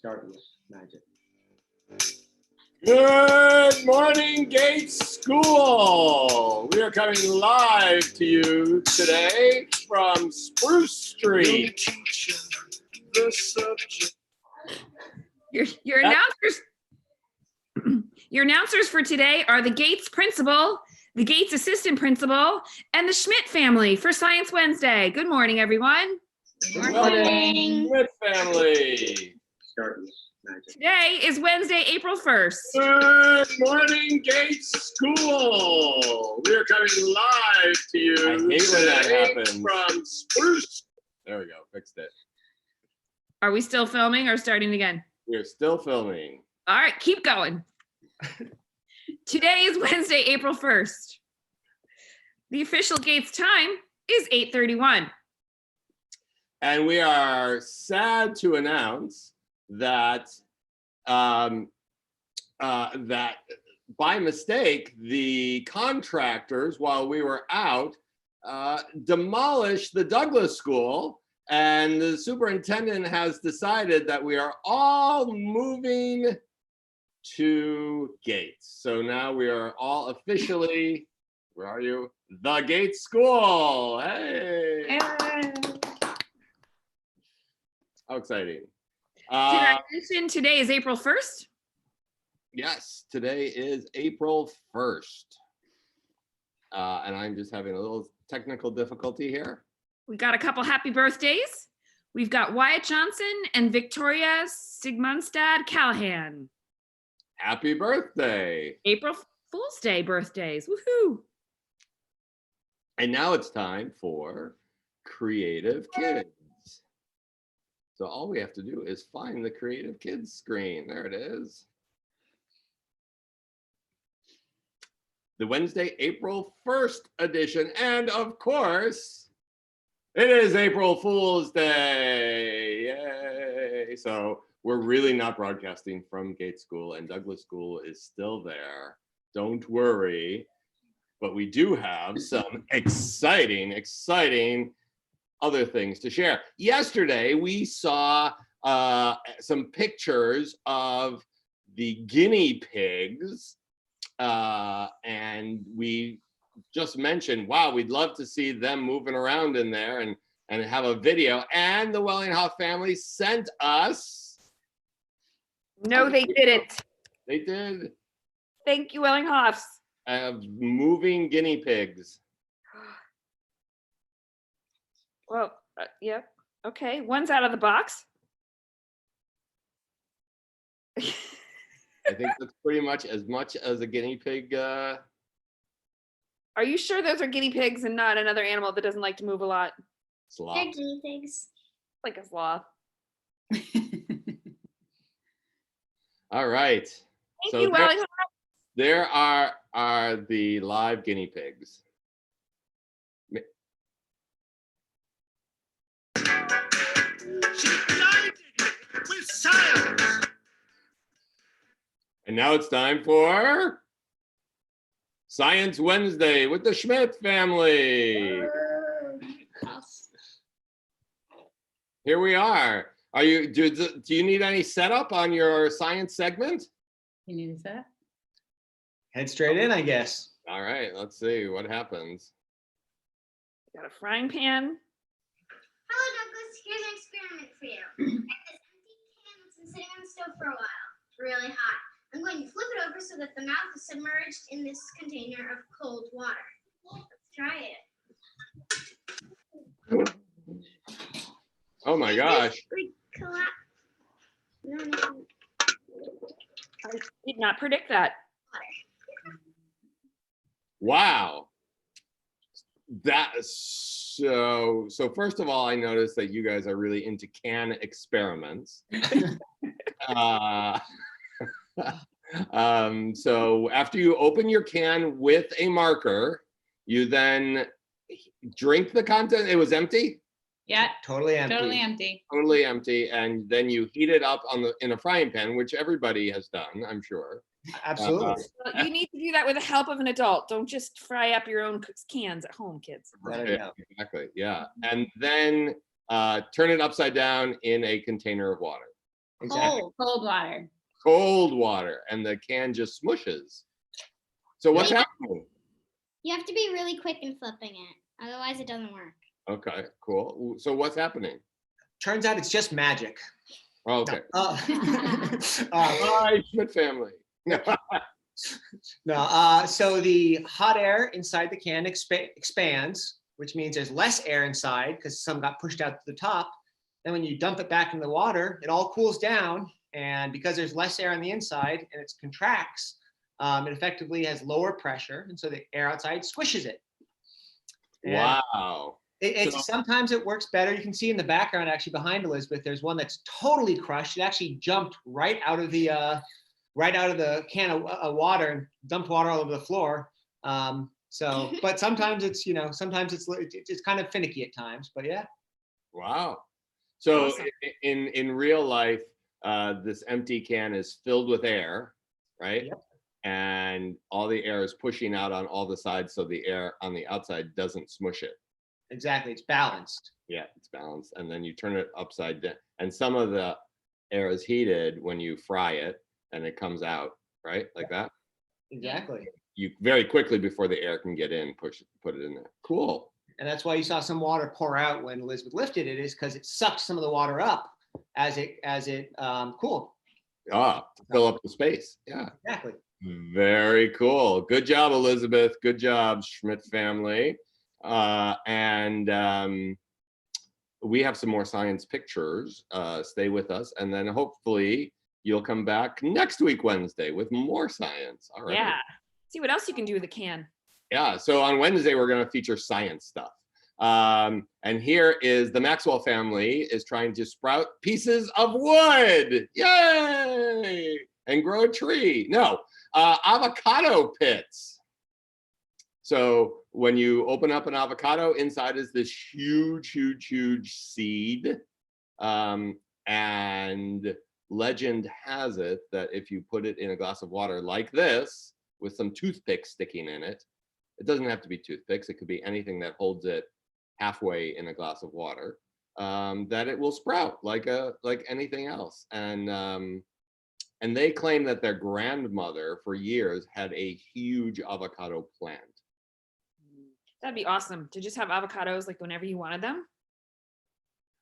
Start with magic. Good morning, Gates School. We are coming live to you today from Spruce Street. Your announcers for today are the Gates principal, the Gates assistant principal, and the Schmidt family for Science Wednesday. Good morning, everyone. Good morning, Schmidt family. Start with magic. Today is Wednesday, April 1st. Good morning, Gates School. We are coming live to you I hate when that today happens. from Spruce. There we go, fixed it. Are we still filming or starting again? We are still filming. All right, keep going. Today is Wednesday, April 1st. The official Gates time is 8:31. And we are sad to announce that that by mistake, the contractors, while we were out, demolished the Douglas School, and the superintendent has decided that we are all moving to Gates. So now we are all officially, where are you? The Gates School. Hey. How exciting. Did I mention today is April 1st? Yes, today is April 1st. And I'm just having a little technical difficulty here. We got a couple happy birthdays. We've got Wyatt Johnson and Victoria Sigmundstad Callahan. Happy birthday. April Fool's Day birthdays. Woohoo. And now it's time for Creative Kids. So all we have to do is find the Creative Kids screen. There it is. The Wednesday, April 1st edition. And of course, it is April Fool's Day. Yay. So we're really not broadcasting from Gates School, and Douglas School is still there. Don't worry. But we do have some exciting other things to share. Yesterday, we saw some pictures of the guinea pigs, and we just mentioned, wow, we'd love to see them moving around in there and have a video. And the Wellinghoff family sent us. No, they didn't. They did. Thank you, Wellinghoffs. Moving guinea pigs. Well, yeah, okay. One's out of the box. I think that's pretty much as a guinea pig. Are you sure those are guinea pigs and not another animal that doesn't like to move a lot? Sloth. They're guinea pigs. Like a sloth. All right. Thank you, Wellinghoff. There are the live guinea pigs. She blinded me with science. And now it's time for Science Wednesday with the Schmidt family. Here we are. Do you need any setup on your science segment? You need a set? Head straight in, I guess. All right, let's see what happens. Got a frying pan. Hello, Douglas. Here's an experiment for you. I have this empty can that's been sitting on the stove for a while. It's really hot. I'm going to flip it over so that the mouth is submerged in this container of cold water. Let's try it. Oh my gosh. I did not predict that. Wow. So first of all, I noticed that you guys are really into can experiments. So after you open your can with a marker, you then drink the content. It was empty? Yeah, Totally empty. totally empty. Totally empty. And then you heat it up in a frying pan, which everybody has done, I'm sure. Absolutely. Well, you need to do that with the help of an adult. Don't just fry up your own cans at home, kids. Yeah, exactly. Yeah. And then turn it upside down in a container of water. Exactly. Cold water. Cold water, and the can just smushes. So what's Yeah. happening? You have to be really quick in flipping it, otherwise it doesn't work. Okay, cool. So what's happening? Turns out it's just magic. Oh, okay. Hi, Schmidt family. No, so the hot air inside the can expands, which means there's less air inside because some got pushed out to the top. Then when you dump it back in the water, it all cools down. And because there's less air on the inside and it contracts, it effectively has lower pressure. And so the air outside squishes it. And Wow. it's sometimes it works better. You can see in the background, actually behind Elizabeth, there's one that's totally crushed. It actually jumped right out of the can of water and dumped water all over the floor. But sometimes it's it's kind of finicky at times. But yeah. Wow. So Awesome. in real life, this empty can is filled with air, right? Yep. And all the air is pushing out on all the sides, so the air on the outside doesn't smush it. Exactly, it's balanced. Yeah, it's balanced. And then you turn it upside down. And some of the air is heated when you fry it and it comes out, right? Like that. Exactly. You very quickly before the air can get in, put it in there. Cool. And that's why you saw some water pour out when Elizabeth lifted it, is because it sucked some of the water up as it cooled. To fill up the space. Yeah. Exactly. Very cool. Good job, Elizabeth. Good job, Schmidt family. And we have some more science pictures. Stay with us. And then hopefully you'll come back next week, Wednesday, with more science. All right. Yeah. See what else you can do with a can. Yeah. So on Wednesday, we're going to feature science stuff. And here is the Maxwell family is trying to sprout pieces of wood. Yay! And grow a tree. No, avocado pits. So when you open up an avocado, inside is this huge, huge, huge seed. And legend has it that if you put it in a glass of water like this, with some toothpicks sticking in it, it doesn't have to be toothpicks, it could be anything that holds it halfway in a glass of water, that it will sprout like anything else. And they claim that their grandmother for years had a huge avocado plant. That'd be awesome to just have avocados like whenever you wanted them.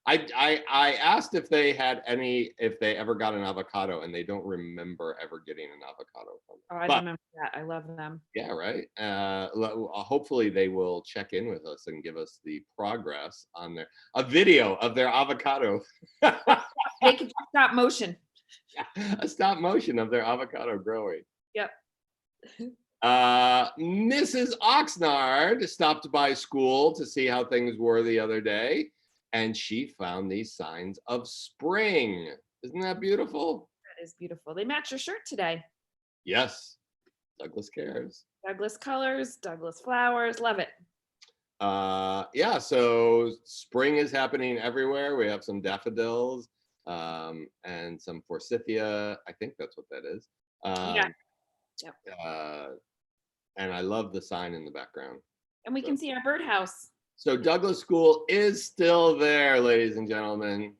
I asked if they ever got an avocado, and they don't remember ever getting an avocado from them. Oh, I remember that. I love them. Yeah, right. Hopefully they will check in with us and give us the progress on a video of their avocado. They can stop motion. A stop motion of their avocado growing. Yep. Mrs. Oxnard stopped by school to see how things were the other day, and she found these signs of spring. Isn't that beautiful? That is beautiful. They match your shirt today. Yes. Douglas cares. Douglas colors, Douglas flowers. Love it. Yeah, so spring is happening everywhere. We have some daffodils and some forsythia. I think that's what that is. Yeah. Yep. And I love the sign in the background. And we can see our birdhouse. So Douglas School is still there, ladies and gentlemen.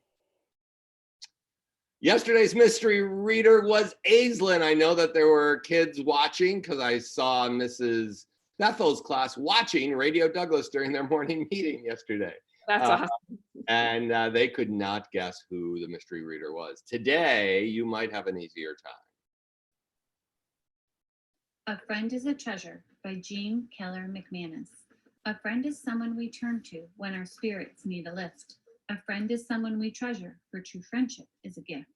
Yesterday's mystery reader was Aislinn. I know that there were kids watching because I saw Mrs. Bethel's class watching Radio Douglas during their morning meeting yesterday. That's awesome. And they could not guess who the mystery reader was. Today, you might have an easier time. A Friend is a Treasure by Jean Keller McManus. A friend is someone we turn to when our spirits need a lift. A friend is someone we treasure, for true friendship is a gift.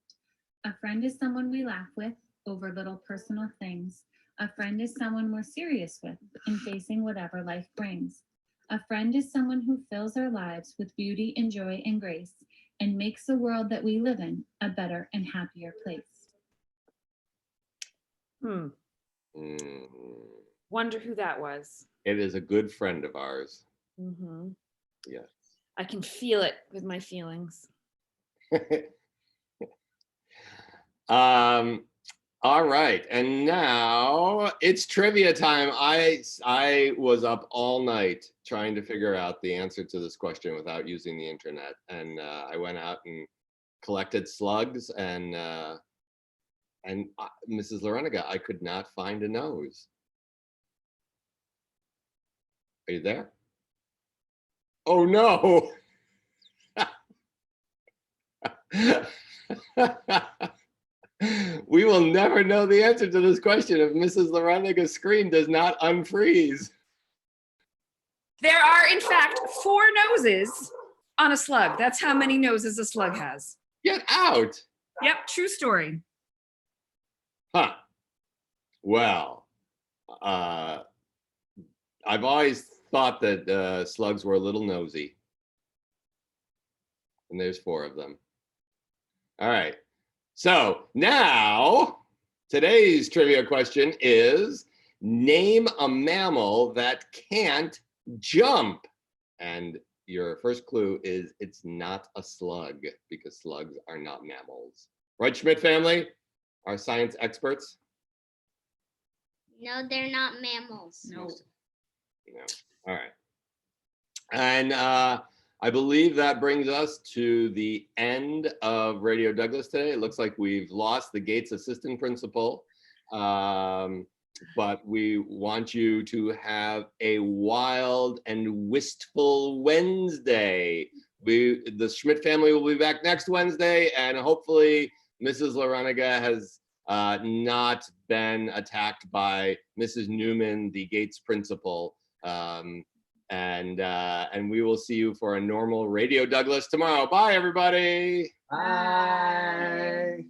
A friend is someone we laugh with over little personal things. A friend is someone we're serious with in facing whatever life brings. A friend is someone who fills our lives with beauty and joy and grace and makes the world that we live in a better and happier place. Wonder who that was. It is a good friend of ours. Mm-hmm. Yes. I can feel it with my feelings. All right, and now it's trivia time. I was up all night trying to figure out the answer to this question without using the internet, and I went out and collected slugs, and Mrs. Loreniga, I could not find a nose. Are you there? Oh no. We will never know the answer to this question if Mrs. Loreniga's screen does not unfreeze. There are, in fact, 4 noses on a slug. That's how many noses a slug has. Get out. Yep, true story. Huh. Well, I've always thought that slugs were a little nosy. And there's 4 of them. All right. So now today's trivia question is, name a mammal that can't jump. And your first clue is it's not a slug, because slugs are not mammals. Right, Schmidt family? Our science experts? No, they're not mammals. No. No. All right. And I believe that brings us to the end of Radio Douglas today. It looks like we've lost the Gates assistant principal, but we want you to have a wild and wistful Wednesday. The Schmidt family will be back next Wednesday, and hopefully Mrs. Loreniga has not been attacked by Mrs. Newman, the Gates principal. And we will see you for a normal Radio Douglas tomorrow. Bye, everybody. Bye.